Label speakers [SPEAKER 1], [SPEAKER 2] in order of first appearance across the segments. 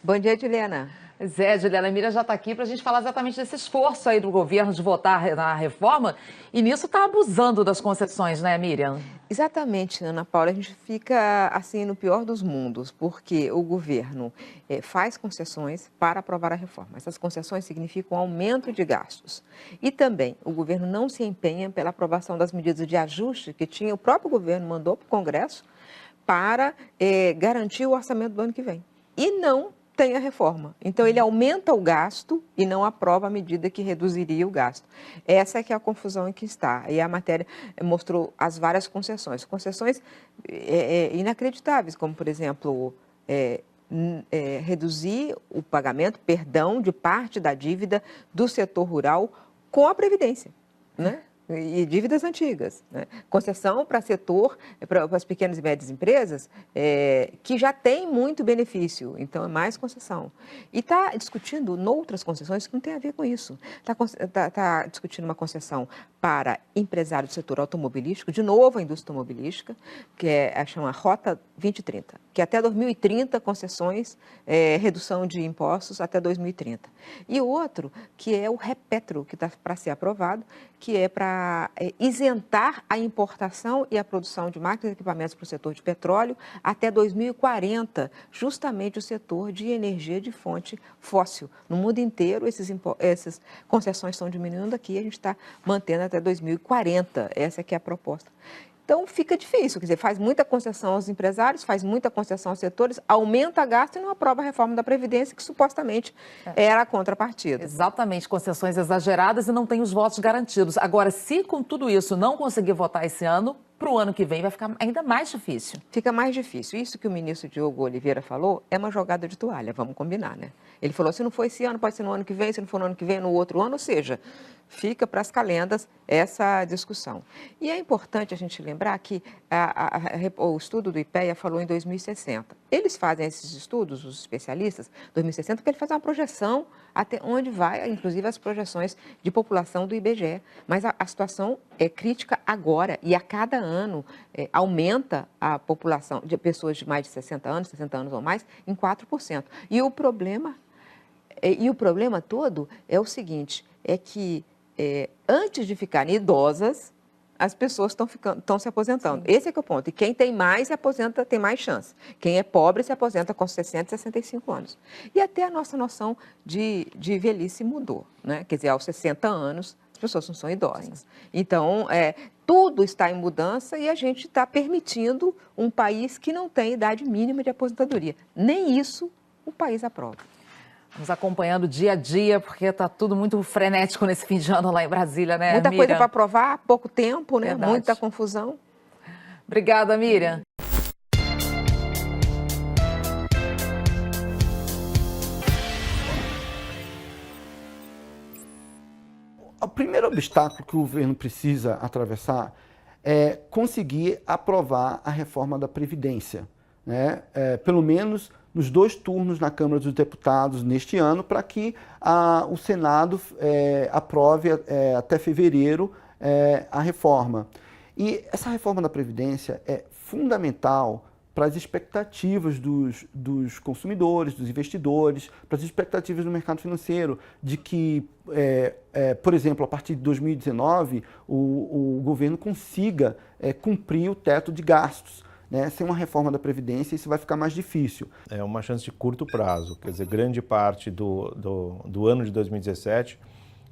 [SPEAKER 1] Bom dia, Juliana.
[SPEAKER 2] Pois Juliana, a Miriam já está aqui para a gente falar exatamente desse esforço aí do governo de votar na reforma e nisso está abusando das concessões, né, Miriam?
[SPEAKER 1] Exatamente, Ana Paula, a gente fica assim no pior dos mundos, porque o governo faz concessões para aprovar a reforma. Essas concessões significam aumento de gastos. E também o governo não se empenha pela aprovação das medidas de ajuste que o próprio governo mandou para o Congresso para garantir o orçamento do ano que vem. E não tem a reforma. Então, ele aumenta o gasto e não aprova a medida que reduziria o gasto. Essa é que é a confusão em que está. E a matéria mostrou as várias concessões. Concessões inacreditáveis, como, por exemplo, reduzir o pagamento, perdão, de parte da dívida do setor rural com a Previdência, né? E dívidas antigas, né? Concessão para setor, para as pequenas e médias empresas, que já tem muito benefício, então é mais concessão. E está discutindo noutras concessões que não tem a ver com isso. Está discutindo uma concessão para empresários do setor automobilístico, de novo a indústria automobilística, que chama Rota 2030, que até 2030 concessões, redução de impostos até 2030. E o outro, que é o Repetro, que está para ser aprovado, que é para isentar a importação e a produção de máquinas e equipamentos para o setor de petróleo até 2040, justamente o setor de energia de fonte fóssil. No mundo inteiro, essas concessões estão diminuindo, aqui a gente está mantendo até 2040, essa é que é a proposta. Então, fica difícil, quer dizer, faz muita concessão aos empresários, faz muita concessão aos setores, aumenta gasto e não aprova a reforma da Previdência, que supostamente era a contrapartida.
[SPEAKER 2] Exatamente, concessões exageradas e não tem os votos garantidos. Agora, se com tudo isso não conseguir votar esse ano, para o ano que vem vai ficar ainda mais difícil.
[SPEAKER 1] Fica mais difícil. Isso que o ministro Diogo Oliveira falou é uma jogada de toalha, vamos combinar, né? Ele falou, se não for esse ano, pode ser no ano que vem, se não for no ano que vem, no outro ano, ou seja, fica para as calendas essa discussão. E é importante a gente lembrar que o estudo do IPEA falou em 2060. Eles fazem esses estudos, os especialistas, 2060, porque eles fazem uma projeção até onde vai, inclusive as projeções de população do IBGE. Mas a situação é crítica agora e a cada ano aumenta a população de pessoas de mais de 60 anos ou mais, em 4%. E o problema todo é o seguinte, é que antes de ficarem idosas, as pessoas estão se aposentando. Sim. Esse é que é o ponto. E quem tem mais se aposenta, tem mais chance. Quem é pobre se aposenta com 60, 65 anos. E até a nossa noção de velhice mudou, né? Quer dizer, aos 60 anos, as pessoas não são idosas. Sim. Então, tudo está em mudança e a gente está permitindo um país que não tem idade mínima de aposentadoria. Nem isso o país aprova.
[SPEAKER 2] Vamos acompanhando dia a dia, porque está tudo muito frenético nesse fim de ano lá em Brasília, né,
[SPEAKER 1] Muita
[SPEAKER 2] Miriam?
[SPEAKER 1] coisa para aprovar, pouco tempo, né?
[SPEAKER 2] Verdade.
[SPEAKER 1] Muita confusão.
[SPEAKER 2] Obrigada, Miriam.
[SPEAKER 3] O primeiro obstáculo que o governo precisa atravessar é conseguir aprovar a reforma da Previdência, né? Pelo menos nos 2 turnos na Câmara dos Deputados neste ano, para que o Senado aprove até fevereiro a reforma. E essa reforma da Previdência é fundamental para as expectativas dos consumidores, dos investidores, para as expectativas do mercado financeiro, de que, por exemplo, a partir de 2019, o governo consiga cumprir o teto de gastos. Né? Sem uma reforma da Previdência, isso vai ficar mais difícil.
[SPEAKER 4] É uma chance de curto prazo, quer dizer, grande parte do ano de 2017,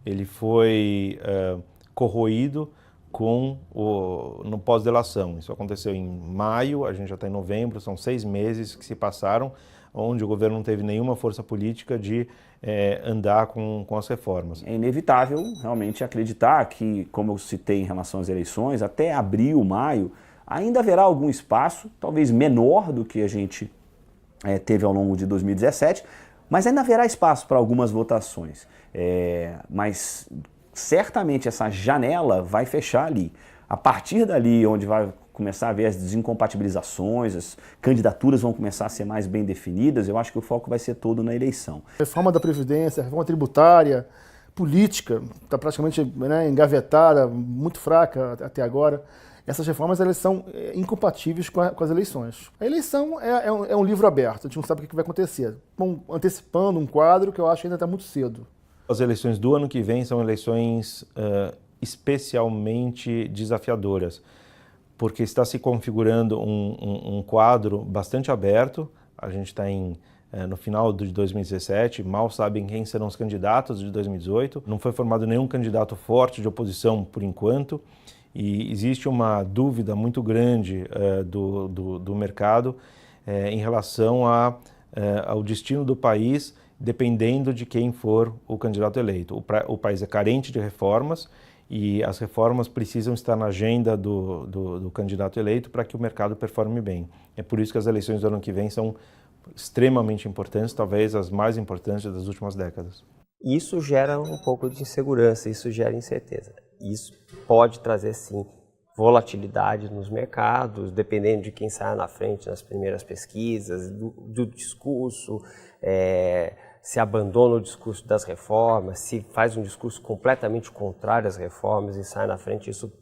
[SPEAKER 4] ele foi corroído no pós-delação. Isso aconteceu em maio, a gente já está em novembro, são 6 meses que se passaram, onde o governo não teve nenhuma força política de andar com as reformas.
[SPEAKER 5] É inevitável realmente acreditar que, como eu citei em relação às eleições, até abril, maio, ainda haverá algum espaço, talvez menor do que a gente teve ao longo de 2017, mas ainda haverá espaço para algumas votações. Mas certamente essa janela vai fechar ali. A partir dali, onde vai começar a haver as desincompatibilizações, as candidaturas vão começar a ser mais bem definidas, eu acho que o foco vai ser todo na eleição.
[SPEAKER 6] Reforma da Previdência, reforma tributária, política, está praticamente engavetada, muito fraca até agora. essas reformas elas são incompatíveis com as eleições. A eleição é um livro aberto, a gente não sabe o que vai acontecer. Estão antecipando um quadro que eu acho que ainda está muito cedo.
[SPEAKER 4] As eleições do ano que vem são eleições especialmente desafiadoras, porque está se configurando um quadro bastante aberto. A gente está no final de 2017, mal sabem quem serão os candidatos de 2018. Não foi formado nenhum candidato forte de oposição por enquanto, e existe uma dúvida muito grande do mercado em relação ao destino do país, dependendo de quem for o candidato eleito. O país é carente de reformas, e as reformas precisam estar na agenda do candidato eleito para que o mercado performe bem. É por isso que as eleições do ano que vem são extremamente importantes, talvez as mais importantes das últimas décadas.
[SPEAKER 7] Isso gera um pouco de insegurança, isso gera incerteza. Isso pode trazer, sim, volatilidade nos mercados, dependendo de quem sai na frente nas primeiras pesquisas, do discurso, se abandona o discurso das reformas, se faz um discurso completamente contrário às reformas e sai na frente, isso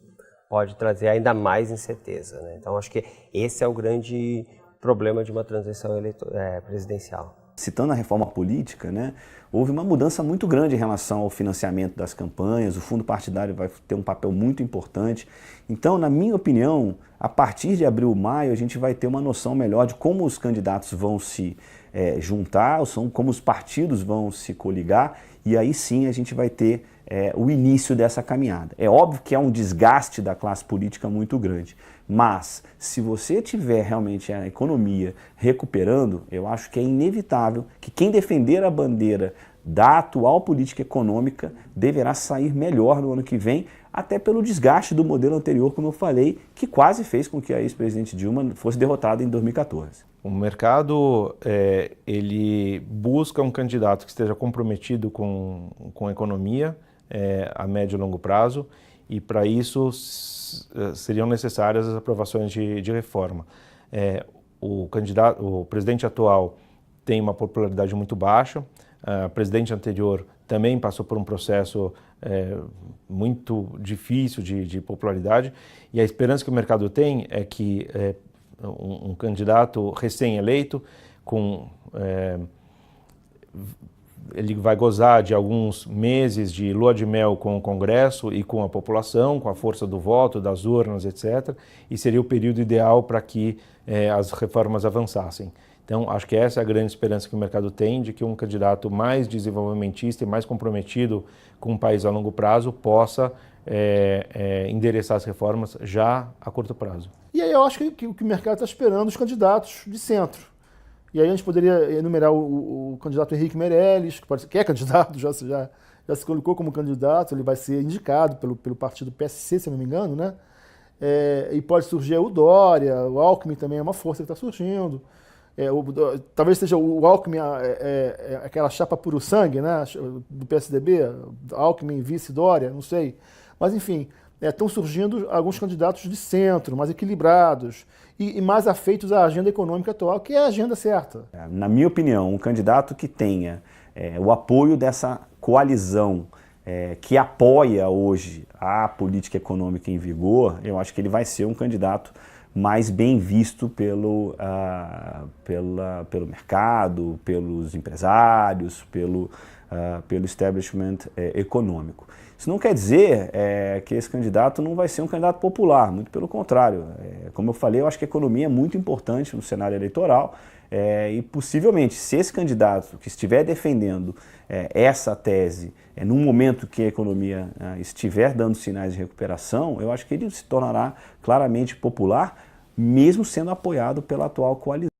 [SPEAKER 7] pode trazer ainda mais incerteza, né? Então, acho que esse é o grande problema de uma transição presidencial.
[SPEAKER 5] Citando a reforma política, né, houve uma mudança muito grande em relação ao financiamento das campanhas, o fundo partidário vai ter um papel muito importante. Então, na minha opinião, a partir de abril, maio, a gente vai ter uma noção melhor de como os candidatos vão se juntar, como os partidos vão se coligar, e aí sim a gente vai ter o início dessa caminhada. É óbvio que é um desgaste da classe política muito grande, mas se você tiver realmente a economia recuperando, eu acho que é inevitável que quem defender a bandeira da atual política econômica deverá sair melhor no ano que vem, até pelo desgaste do modelo anterior, como eu falei, que quase fez com que a ex-presidente Dilma fosse derrotada em 2014.
[SPEAKER 4] O mercado ele busca um candidato que esteja comprometido com a economia a médio e longo prazo, e para isso seriam necessárias as aprovações de reforma. O presidente atual tem uma popularidade muito baixa, a presidente anterior também passou por um processo muito difícil de popularidade, e a esperança que o mercado tem é que um candidato recém-eleito, ele vai gozar de alguns meses de lua de mel com o Congresso e com a população, com a força do voto, das urnas, etc., e seria o período ideal para que as reformas avançassem. Então, acho que essa é a grande esperança que o mercado tem, de que um candidato mais desenvolvimentista e mais comprometido com o país a longo prazo possa endereçar as reformas já a curto prazo.
[SPEAKER 6] E aí eu acho que o mercado está esperando os candidatos de centro. E aí a gente poderia enumerar o candidato Henrique Meirelles, que é candidato, já se colocou como candidato, ele vai ser indicado pelo partido PSC, se não me engano, né? E pode surgir o Dória, o Alckmin também é uma força que está surgindo. Talvez seja o Alckmin, aquela chapa puro sangue, né, do PSDB, Alckmin, vice Dória, não sei. Mas, enfim, estão surgindo alguns candidatos de centro, mais equilibrados e mais afeitos à agenda econômica atual, que é a agenda certa.
[SPEAKER 5] Na minha opinião, um candidato que tenha o apoio dessa coalizão que apoia hoje a política econômica em vigor, eu acho que ele vai ser um candidato mais bem visto pelo mercado, pelos empresários, pelo establishment econômico. Isso não quer dizer que esse candidato não vai ser um candidato popular, muito pelo contrário. Como eu falei, eu acho que a economia é muito importante no cenário eleitoral e possivelmente, se esse candidato que estiver defendendo essa tese num momento que a economia estiver dando sinais de recuperação, eu acho que ele se tornará claramente popular, mesmo sendo apoiado pela atual coalizão.